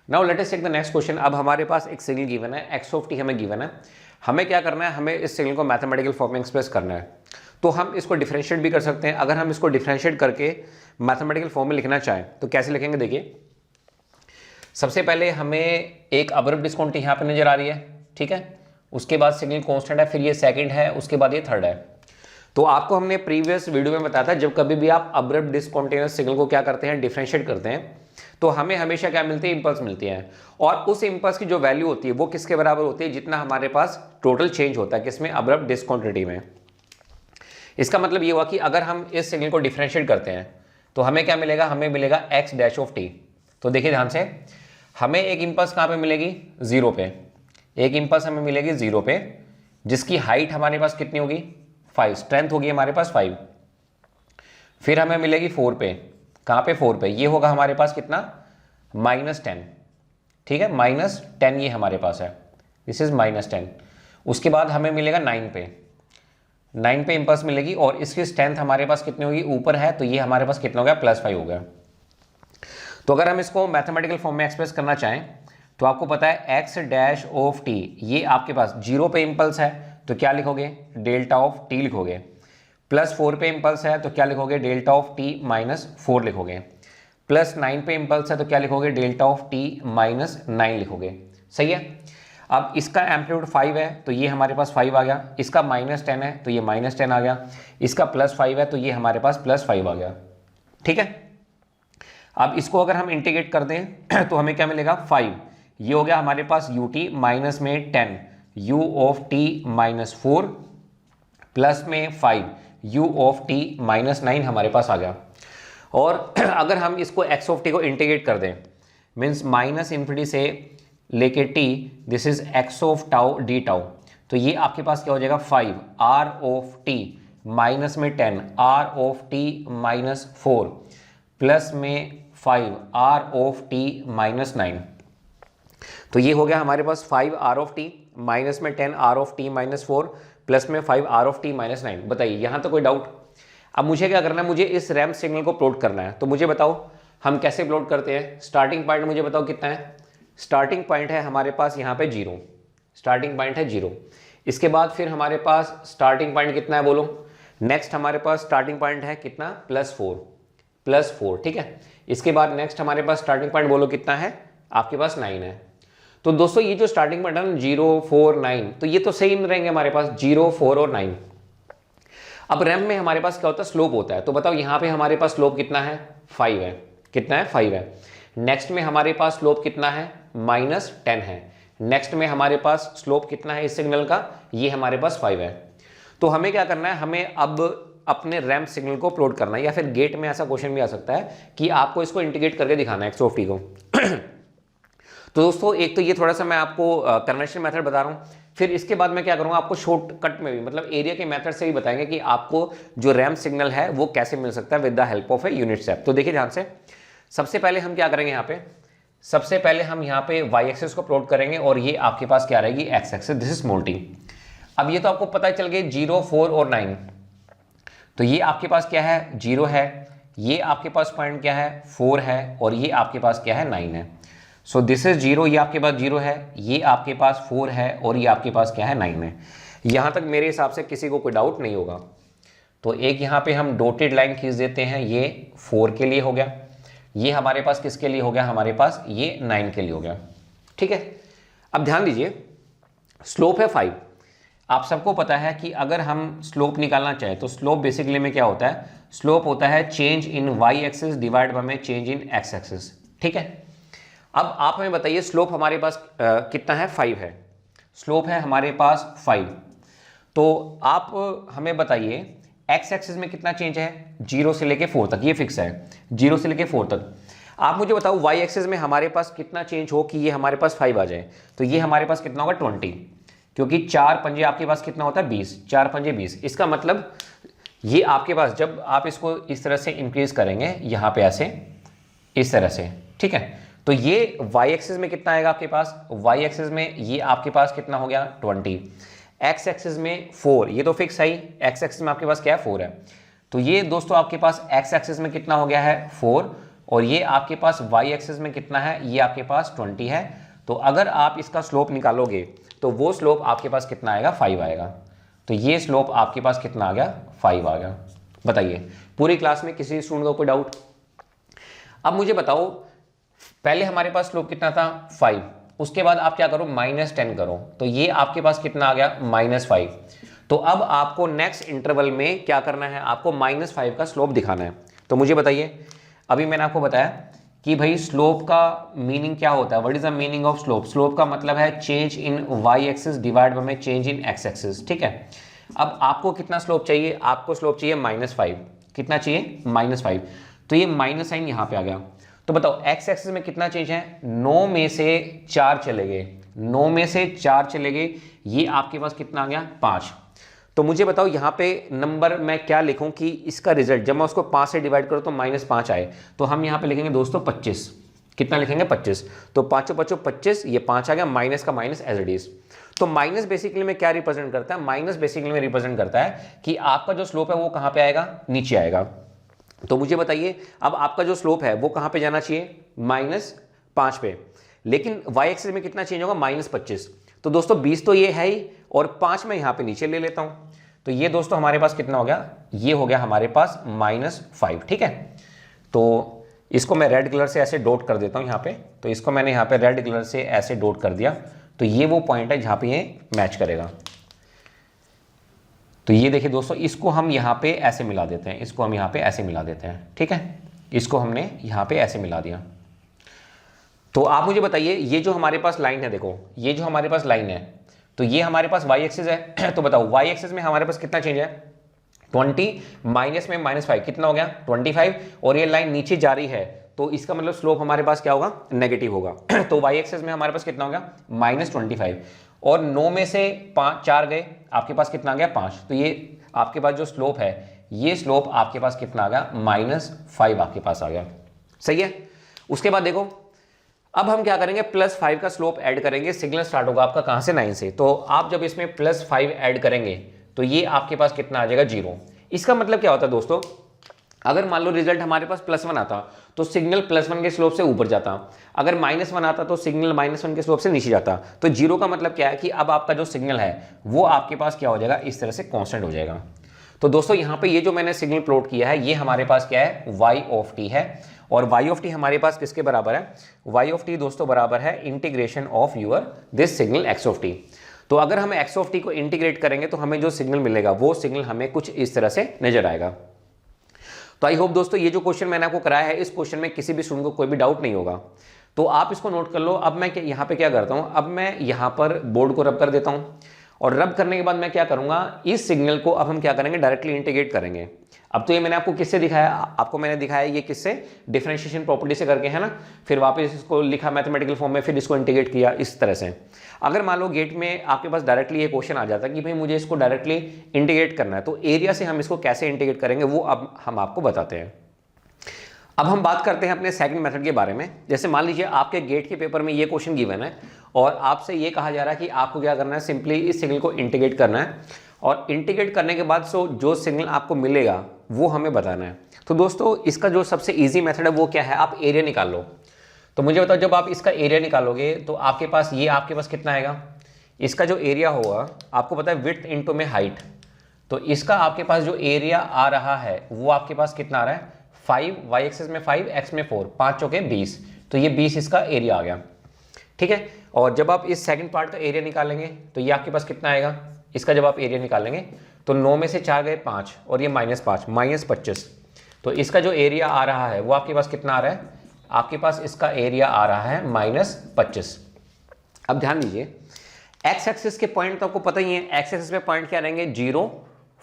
Now let us take the next question. अब हमारे पास एक सिग्नल गिवन है, एक्स ऑफ टी हमें गिवन है। हमें क्या करना है, हमें इस सिग्नल को मैथमेटिकल फॉर्म में एक्सप्रेस करना है। तो हम इसको डिफरेंशिएट भी कर सकते हैं। अगर हम इसको डिफरेंशिएट करके मैथमेटिकल फॉर्म में लिखना चाहें तो कैसे लिखेंगे, देखिए सबसे पहले हमें एक अब्रप्ट डिस्कॉन्टिटी यहाँ पे नजर आ रही है, ठीक है। उसके बाद सिग्नल कांस्टेंट है, फिर ये सेकंड है, उसके बाद ये थर्ड है। तो आपको हमने प्रीवियस वीडियो में बताया था जब कभी भी आप अब्रप्ट डिस्कंटीन्यूअस सिग्नल को क्या करते हैं, डिफरेंशिएट करते हैं, तो हमें हमेशा क्या मिलती है, इंपल्स मिलती है। और उस इंपल्स की जो वैल्यू होती है वो किसके बराबर होती है, जितना हमारे पास टोटल चेंज होता है किसमें, अब्रप्ट डिस्कंटिन्यूटी में। इसका मतलब ये हुआ कि अगर हम इस सिग्नल को डिफरेंशिएट करते हैं तो हमें क्या मिलेगा, हमें मिलेगा एक्स डैश ऑफ टी। तो देखिए ध्यान से, हमें एक इंपल्स कहाँ पे मिलेगी, जीरो पे। एक इंपल्स हमें मिलेगी जीरो पे, जिसकी हाइट हमारे पास कितनी होगी, 5, स्ट्रेंथ होगी हमारे पास 5। फिर हमें मिलेगी 4 पे, कहाँ पे, 4 पे, ये होगा हमारे पास कितना, -10, ठीक है, -10 ये हमारे पास है, दिस इज -10। उसके बाद हमें मिलेगा 9 पे, 9 पे इंपल्स मिलेगी और इसकी स्ट्रेंथ हमारे पास कितनी होगी, ऊपर है, तो ये हमारे पास कितना हो गया, +5 हो गया। तो अगर हम इसको मैथमेटिकल फॉर्म में एक्सप्रेस करना चाहें तो आपको पता है एक्स डैश ऑफ टी, ये आपके पास जीरो पे इंपल्स है तो क्या लिखोगे, डेल्टा ऑफ टी लिखोगे। +4 पे इंपल्स है तो क्या लिखोगे, डेल्टा ऑफ टी -4 लिखोगे। +9 पे इंपल्स है तो क्या लिखोगे, डेल्टा ऑफ टी -9 लिखोगे। सही है। अब इसका एम्पलीट्यूड 5 है तो ये हमारे पास 5 आ गया, इसका -10 है तो ये -10 आ गया, इसका +5 है तो ये हमारे पास +5 आ गया, ठीक है। अब इसको अगर हम इंटीग्रेट कर दें तो हमें क्या मिलेगा, 5, ये हो गया हमारे पास यू टी, माइनस में 10 u ऑफ टी -4 प्लस में 5 u ऑफ टी -9 हमारे पास आ गया। और अगर हम इसको x ऑफ टी को इंटीग्रेट कर दें, मीन्स -∞ से लेके t, this is x of tau D tau, तो ये आपके पास क्या हो जाएगा, 5 r ऑफ टी माइनस में 10 r ऑफ टी -4 प्लस में 5 r ऑफ टी -9। तो ये हो गया हमारे पास 5 r ऑफ टी माइनस में 10 r ऑफ टी -4 प्लस में 5 r ऑफ टी -9। बताइए यहाँ तो कोई डाउट। अब मुझे क्या करना है, मुझे इस रैम्प सिग्नल को प्लॉट करना है। तो मुझे बताओ हम कैसे प्लॉट करते हैं। स्टार्टिंग पॉइंट मुझे बताओ कितना है, स्टार्टिंग पॉइंट है हमारे पास यहाँ पे 0, स्टार्टिंग पॉइंट है 0। इसके बाद फिर हमारे पास स्टार्टिंग पॉइंट कितना है बोलो, नेक्स्ट हमारे पास स्टार्टिंग पॉइंट है कितना, +4, ठीक है। इसके बाद नेक्स्ट हमारे पास स्टार्टिंग पॉइंट बोलो कितना है, आपके पास 9 है। तो दोस्तों ये जो स्टार्टिंग पॉइंट है ना 0, 4, 9, तो ये तो सेम रहेंगे हमारे पास 0, 4 और 9। अब रैम्प में हमारे पास क्या होता है, स्लोप होता है। तो बताओ यहाँ पे हमारे पास स्लोप कितना है, 5 है, कितना है, 5 है। नेक्स्ट में हमारे पास स्लोप कितना है, -10 है। नेक्स्ट में हमारे पास स्लोप कितना है इस सिग्नल का, ये हमारे पास 5 है। तो हमें क्या करना है, हमें अब अपने रैम्प सिग्नल को प्लॉट करना है, या फिर गेट में ऐसा क्वेश्चन भी आ सकता है कि आपको इसको इंटीग्रेट करके दिखाना है एक्स ऑफ टी को। तो दोस्तों एक तो ये थोड़ा सा मैं आपको कन्वेंशन मेथड बता रहा हूँ, फिर इसके बाद मैं क्या करूँगा, आपको शॉर्टकट में भी मतलब एरिया के मेथड से भी बताएंगे कि आपको जो रैम्प सिग्नल है वो कैसे मिल सकता है with the help of a unit step. तो देखिए ध्यान से, सबसे पहले हम क्या करेंगे यहाँ पे, सबसे पहले हम यहाँ पे वाई एक्सिस को प्लॉट करेंगे और ये आपके पास क्या रहेगी, x axis, this is small T. अब ये तो आपको पता चल गया 0, 4 और 9, तो ये आपके पास क्या है, 0 है, ये आपके पास पॉइंट क्या है, 4 है, और ये आपके पास क्या है, 9 है। सो दिस इज 0, ये आपके पास 0 है, ये आपके पास 4 है, और ये आपके पास क्या है, 9 है। यहाँ तक मेरे हिसाब से किसी को कोई डाउट नहीं होगा। तो एक यहाँ पे हम डॉटेड लाइन खींच देते हैं, ये 4 के लिए हो गया, ये हमारे पास किसके लिए हो गया, हमारे पास ये 9 के लिए हो गया, ठीक है। अब ध्यान दीजिए, स्लोप है 5। आप सबको पता है कि अगर हम स्लोप निकालना चाहें तो स्लोप बेसिकली में क्या होता है, स्लोप होता है change in y axis divide by में चेंज इन एक्स एक्सिस, ठीक है। अब आप हमें बताइए स्लोप हमारे पास कितना है, 5 है, स्लोप है हमारे पास 5। तो आप हमें बताइए एक्स एक्सिस में कितना चेंज है, 0 से लेके 4 तक, ये फिक्स है 0 से लेके 4 तक। आप मुझे बताओ वाई एक्सिस में हमारे पास कितना चेंज हो कि ये हमारे पास 5 आ जाए। तो ये हमारे पास कितना होगा, 20, क्योंकि 4 पंजे आपके पास कितना होता है, 20, 4 पंजे 20। इसका मतलब ये आपके पास जब आप इसको इस तरह से इंक्रीज करेंगे यहाँ पे ऐसे इस तरह से, ठीक है, तो ये वाई एक्सिस में कितना आएगा आपके पास, वाई एक्सिस में ये आपके पास कितना हो गया, 20, एक्स एक्सिस में 4, ये तो फिक्स है ही, एक्स एक्सिस में आपके पास क्या है, 4 है। तो ये दोस्तों आपके पास एक्स एक्सिस में कितना हो गया है, 4, और ये आपके पास y एक्सिस में कितना है, ये आपके पास 20 है। तो अगर आप इसका स्लोप निकालोगे तो वो स्लोप आपके पास कितना आएगा, 5 आएगा। तो ये स्लोप आपके पास कितना आ गया, 5 आ गया। बताइए पूरी क्लास में किसी स्टूडेंट को कोई डाउट? अब मुझे बताओ, पहले हमारे पास स्लोप कितना था, 5, उसके बाद आप क्या करो, -10 करो, तो ये आपके पास कितना आ गया, -5। तो अब आपको नेक्स्ट इंटरवल में क्या करना है, आपको -5 का स्लोप दिखाना है। तो मुझे बताइए, अभी मैंने आपको बताया कि भाई स्लोप का मीनिंग क्या होता है, what is the meaning of slope? Slope का मतलब है change in y axis divide by change in x axis, ठीक है। अब आपको कितना स्लोप चाहिए, आपको स्लोप चाहिए -5। कितना चाहिए, -5। तो ये माइनस साइन यहां पे आ गया। तो बताओ एक्स एक्सिस में कितना चेंज है, 9 में से 4 चले गए, 9 में से 4 चले गए, ये आपके पास कितना आ गया, 5। तो मुझे बताओ यहाँ पे नंबर मैं क्या लिखूं कि इसका रिजल्ट जब मैं उसको 5 से डिवाइड करूं तो -5 आए। तो हम यहाँ पे लिखेंगे दोस्तों 25। कितना लिखेंगे, 25। तो 5 5 25, ये 5 आ गया, माइनस का माइनस एज इट इज। तो माइनस बेसिकली में क्या रिप्रेजेंट करता है, माइनस बेसिकली में रिप्रेजेंट करता है कि आपका जो स्लोप है वो कहाँ पे आएगा, नीचे आएगा। तो मुझे बताइए अब आपका जो स्लोप है वो कहाँ पे जाना चाहिए, -5 पे, लेकिन वाई एक्सिस में कितना चेंज होगा, -25। तो दोस्तों 20 तो ये है ही, और 5 मैं यहाँ पे नीचे ले लेता हूँ। तो ये दोस्तों हमारे पास कितना हो गया, ये हो गया हमारे पास -5, ठीक है। तो इसको मैं रेड कलर से ऐसे डॉट कर देता हूँ यहाँ पे। तो इसको मैंने यहाँ पे रेड कलर से ऐसे डॉट कर दिया। तो ये वो पॉइंट है जहाँ पे ये मैच करेगा। तो ये देखिए दोस्तों, इसको हम यहाँ पे ऐसे मिला देते हैं, इसको हम यहाँ पे ऐसे मिला देते हैं, ठीक है। इसको हमने यहाँ पे ऐसे मिला दिया। तो आप मुझे बताइए, ये जो हमारे पास लाइन है, देखो ये जो हमारे पास लाइन है, तो ये हमारे पास y एक्सिस है। तो बताओ y एक्सिस में हमारे पास कितना चेंज है, 20 माइनस में -5 कितना हो गया, 25। और ये लाइन नीचे जा रही है, तो इसका मतलब स्लोप हमारे पास क्या होगा, नेगेटिव होगा। तो y एक्सिस में हमारे पास कितना हो गया, -25। और 9 में से 4 गए, आपके पास कितना आ गया, 5। तो ये आपके पास जो स्लोप है, ये स्लोप आपके पास कितना आ गया, -5 आपके पास आ गया। सही है। उसके बाद देखो, अब हम क्या करेंगे, +5 का स्लोप ऐड करेंगे। सिग्नल स्टार्ट होगा आपका कहां से, 9 से। तो आप जब इसमें +5 ऐड करेंगे तो ये आपके पास कितना आ जाएगा, 0। इसका मतलब क्या होता है दोस्तों, अगर मान लो रिजल्ट हमारे पास +1 आता तो सिग्नल +1 के स्लोप से ऊपर जाता, अगर -1 आता तो सिग्नल -1 के स्लोप से नीचे जाता। तो 0 का मतलब क्या है कि अब आपका जो सिग्नल है वो आपके पास क्या हो जाएगा, इस तरह से कांस्टेंट हो जाएगा। तो दोस्तों यहाँ पे ये जो मैंने सिग्नल प्लॉट किया है, ये हमारे पास क्या है, y है। और y हमारे पास किसके बराबर है, y दोस्तों बराबर है integration of your this signal x। तो अगर हम x को इंटीग्रेट करेंगे तो हमें जो सिग्नल मिलेगा वो सिग्नल हमें कुछ इस तरह से नजर आएगा। तो आई होप दोस्तों ये जो क्वेश्चन मैंने आपको कराया है, इस क्वेश्चन में किसी भी स्टूडेंट को कोई भी डाउट नहीं होगा। तो आप इसको नोट कर लो। अब मैं यहाँ पे क्या करता हूँ, अब मैं यहाँ पर बोर्ड को रब कर देता हूँ, और रब करने के बाद मैं क्या करूंगा, इस सिग्नल को अब हम क्या करेंगे, डायरेक्टली इंटीग्रेट करेंगे। अब तो ये मैंने आपको किससे दिखाया, आपको मैंने दिखाया ये किससे, डिफरेंशिएशन प्रॉपर्टी से करके, है ना। फिर वापस इसको लिखा मैथमेटिकल फॉर्म में, फिर इसको इंटीग्रेट किया इस तरह से। अगर मान लो गेट में आपके पास डायरेक्टली ये क्वेश्चन आ जाता कि भाई मुझे इसको डायरेक्टली इंटीग्रेट करना है, तो एरिया से हम इसको कैसे इंटीग्रेट करेंगे वो अब हम आपको बताते हैं। अब हम बात करते हैं अपने सेकंड मेथड के बारे में। जैसे मान लीजिए आपके गेट के पेपर में ये क्वेश्चन गिवन है और आपसे ये कहा जा रहा है कि आपको क्या करना है, सिंपली इस सिग्नल को इंटीग्रेट करना है, और इंटीग्रेट करने के बाद जो सिग्नल आपको मिलेगा वो हमें बताना है। तो दोस्तों इसका जो सबसे इजी मेथड है वो क्या है, आप एरिया निकाल लो। तो मुझे बताओ, जब आप इसका एरिया निकालोगे तो आपके पास ये आपके पास कितना आएगा, इसका जो एरिया होगा आपको पता है विड्थ इनटू में हाइट। तो इसका आपके पास जो एरिया आ रहा है वो आपके पास कितना आ रहा है, 5, y एक्सिस में 5, x में 4, 5 चौके 20। तो ये 20 इसका एरिया आ गया, ठीक है। और जब आप इस सेकंड पार्ट का एरिया निकालेंगे तो ये आपके पास कितना आएगा, इसका जब आप एरिया निकालेंगे तो 9 में से 4 गए 5, और ये -5, -25। तो इसका जो एरिया आ रहा है वो आपके पास कितना आ रहा है, आपके पास इसका एरिया आ रहा है -25। अब ध्यान दीजिए, एक्स एक्सिस के पॉइंट तो आपको पता ही है, एक्स एक्सिस में पॉइंट क्या रहेंगे, 0,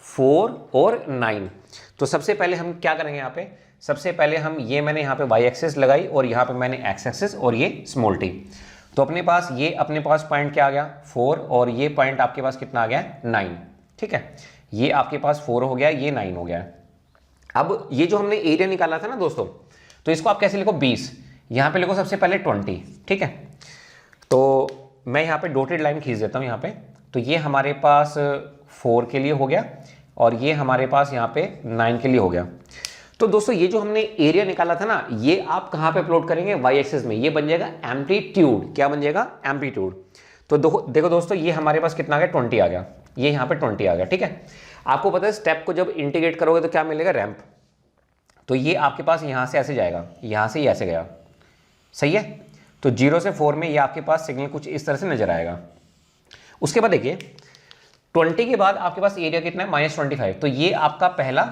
4 और 9। तो सबसे पहले हम क्या करेंगे, यहाँ पे सबसे पहले हम ये मैंने यहाँ पे y एक्सिस लगाई और यहाँ पे मैंने x एक्सिस और ये स्मॉल t। तो अपने पास पॉइंट क्या आ गया, 4, और ये पॉइंट आपके पास कितना आ गया, 9, ठीक है। ये आपके पास 4 हो गया, ये 9 हो गया। अब ये जो हमने एरिया निकाला था ना दोस्तों, तो इसको आप कैसे लिखो, 20, यहाँ पे लिखो सबसे पहले 20, ठीक है। तो मैं यहाँ पे डॉटेड लाइन खींच देता हूँ यहाँ पे। तो ये हमारे पास 4 के लिए हो गया और ये हमारे पास यहाँ पे 9 के लिए हो गया। तो दोस्तों ये जो हमने एरिया निकाला था ना, ये आप कहाँ पे प्लॉट करेंगे, वाई एक्सिस में। ये बन जाएगा एम्पलीट्यूड। क्या बन जाएगा, एम्पलीट्यूड। तो देखो दोस्तों, ये हमारे पास कितना आ गया, 20 आ गया, ये यहाँ पे 20 आ गया, ठीक है। आपको पता है स्टेप को जब इंटीग्रेट करोगे तो क्या मिलेगा, रैंप। तो ये आपके पास यहाँ से ऐसे जाएगा, यहाँ से ये ऐसे गया, सही है। तो 0 से 4 में ये आपके पास सिग्नल कुछ इस तरह से नजर आएगा। उसके बाद देखिए 20 के बाद आपके पास एरिया कितना है, -25। तो ये आपका पहला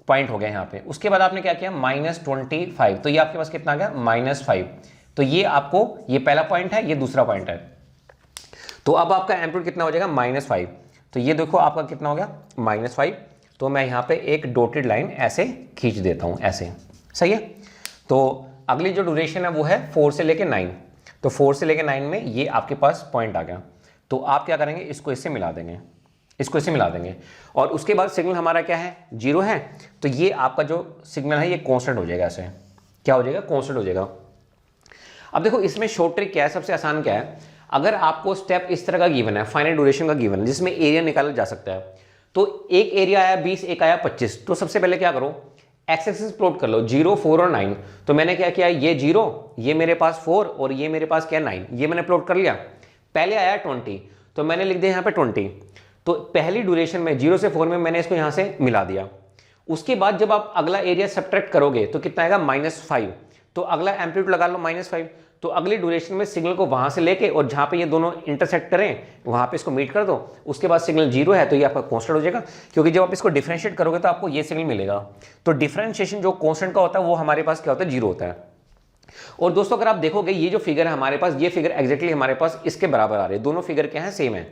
पॉइंट हो गया यहाँ पे। उसके बाद आपने क्या किया, -25, तो ये आपके पास कितना आ गया, -5। तो ये आपको, ये पहला पॉइंट है, ये दूसरा पॉइंट है। तो अब आपका एम्पलीट्यूड कितना हो जाएगा, -5। तो ये देखो आपका कितना हो गया, -5। तो मैं यहाँ पे एक डॉटेड लाइन ऐसे खींच देता हूँ, ऐसे, सही है। तो अगली जो ड्यूरेशन है वो है 4 से लेके 9। तो 4 से लेके 9 में ये आपके पास पॉइंट आ गया। तो आप क्या करेंगे, इसको इससे मिला देंगे, इसको इससे मिला देंगे। और उसके बाद सिग्नल हमारा क्या है, 0 है। तो ये आपका जो सिग्नल है ये कांस्टेंट हो जाएगा, ऐसे क्या हो जाएगा, कांस्टेंट हो जाएगा। अब देखो इसमें शॉर्ट ट्रिक क्या है, सबसे आसान क्या है, अगर आपको स्टेप इस तरह का गिवन है, फाइनाइट ड्यूरेशन का गिवन है, जिसमें एरिया निकाला जा सकता है। तो एक एरिया आया 20, एक आया 25। तो सबसे पहले क्या करो, एक्स एक्सिस प्लॉट कर लो, 0, 4 और 9। तो मैंने क्या किया, ये 0, ये मेरे पास 4 और ये मेरे पास क्या 9, ये मैंने प्लॉट कर लिया। पहले आया 20, तो मैंने लिख दिया यहाँ पे 20। तो पहली ड्यूरेशन में 0 से 4 में मैंने इसको यहाँ से मिला दिया। उसके बाद जब आप अगला एरिया सब्ट्रैक्ट करोगे तो कितना आएगा, -5। तो अगला एम्पलीट्यूड लगा लो -5। तो अगली ड्यूरेशन में सिग्नल को वहां से लेके और जहां पे ये दोनों इंटरसेक्ट करें वहां पे इसको मीट कर दो। उसके बाद सिग्नल 0 है तो ये आपका कांस्टेंट हो जाएगा, क्योंकि जब आप इसको डिफरेंशिएट करोगे तो आपको ये सिग्नल मिलेगा। तो डिफरेंशिएशन जो कांस्टेंट का होता है वो हमारे पास क्या होता है, 0 होता है। और दोस्तों अगर आप देखोगे ये जो फिगर है हमारे पास, ये फिगर एग्जैक्टली हमारे पास इसके बराबर आ रही है। दोनों फिगर क्या है, सेम है।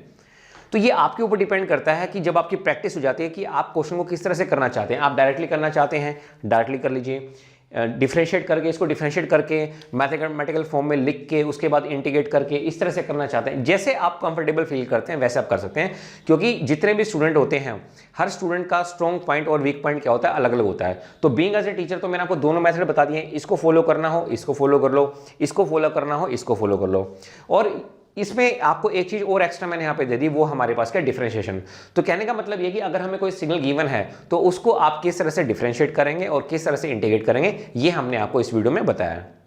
तो ये आपके ऊपर डिपेंड करता है कि जब आपकी प्रैक्टिस हो जाती है कि आप क्वेश्चन को किस तरह से करना चाहते हैं। आप डायरेक्टली करना चाहते हैं, डायरेक्टली कर लीजिए, डिफरेंशिएट करके, इसको डिफरेंशिएट करके मैथमेटिकल फॉर्म में लिख के उसके बाद इंटीग्रेट करके इस तरह से करना चाहते हैं, जैसे आप कंफर्टेबल फील करते हैं वैसे आप कर सकते हैं। क्योंकि जितने भी स्टूडेंट होते हैं, हर स्टूडेंट का स्ट्रॉन्ग पॉइंट और वीक पॉइंट क्या होता है, अलग अलग होता है। तो बीइंग एज ए टीचर तो मैंने आपको दोनों मेथड बता दिए हैं, इसको फॉलो करना हो इसको फॉलो कर लो, इसको फॉलो करना हो इसको फॉलो कर लो। और इसमें आपको एक चीज और एक्स्ट्रा मैंने यहाँ पे दे दी, वो हमारे पास क्या, डिफरेंशिएशन। तो कहने का मतलब ये कि अगर हमें कोई सिग्नल गिवन है तो उसको आप किस तरह से डिफरेंशिएट करेंगे और किस तरह से इंटीग्रेट करेंगे, ये हमने आपको इस वीडियो में बताया है।